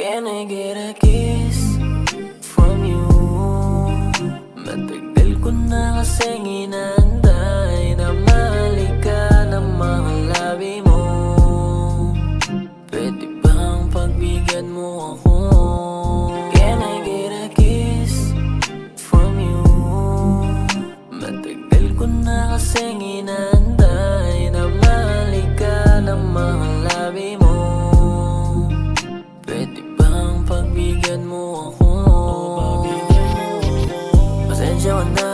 Can I get a kiss from you? Matagal ko na kasing inaantay na mahalik ka ng mga labi mo. Pwede bang pagbigyan mo ako? Can I get a kiss from you? Matagal ko na kasing inaantay na mahalik ka ng mga labi mo. Pwede bang pagbigyan mo ako? Pasensya ka na,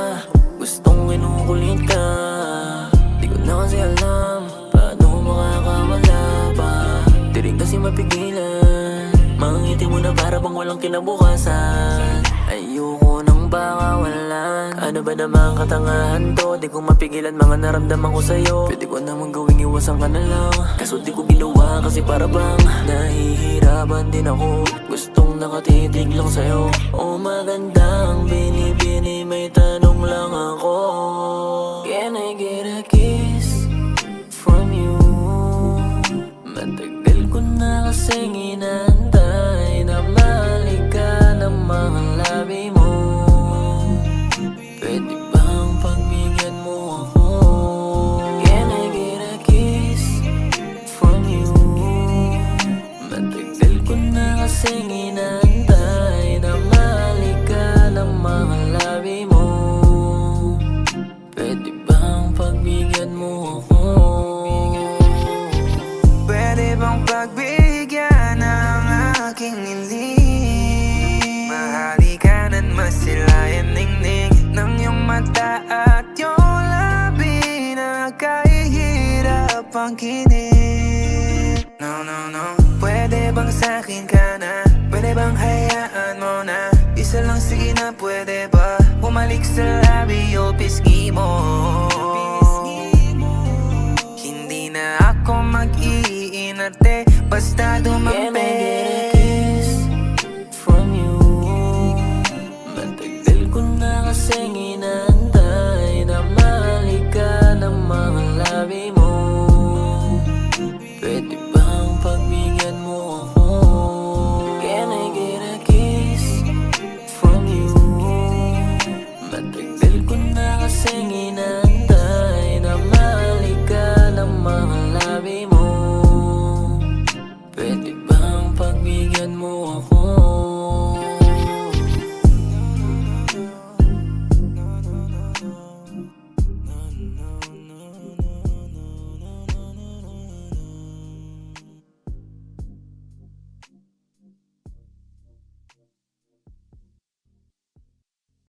gustong kinukulit ka. Di ko na kasi alam paano makakamala pa. Di rin kasi mapigilan, mga ngiti mo na para bang walang kinabukasan. Ayoko nang bakawalan. Ano ba namang katangahan to? Di ko mapigilan mga naramdaman ko sa'yo. Pwede ko namang gawing iwasan ka na lang, kaso di ko ginawa kasi para bang nahihirapan din ako. Gustong nakatitig lang sa'yo. O magandang binibini, may tanong lang ako. Can I get a kiss from you? Matagal ko na kasing inaantay na mahalik ka ng mga labi mo. Pwede bang pagbigyan mo ako? Can I get a kiss from you? Matagal ko na kasing inaantay na mahalik ka ng mga labi mo. Pwede bang pagbigyan mo ako? Pwede bang pagbigyan ng aking hiling? Mahalikan masilayan ningning ng iyong mata at iyong labi na kahihirap ang kinig. No, no, no. Pwede bang sa'kin ka na? Pwede bang hayaan mo na? Isa lang sige na, pwede ba? Bumalik sa labi o pisngi mo. Hindi na ako mag-iinarte basta dumampi.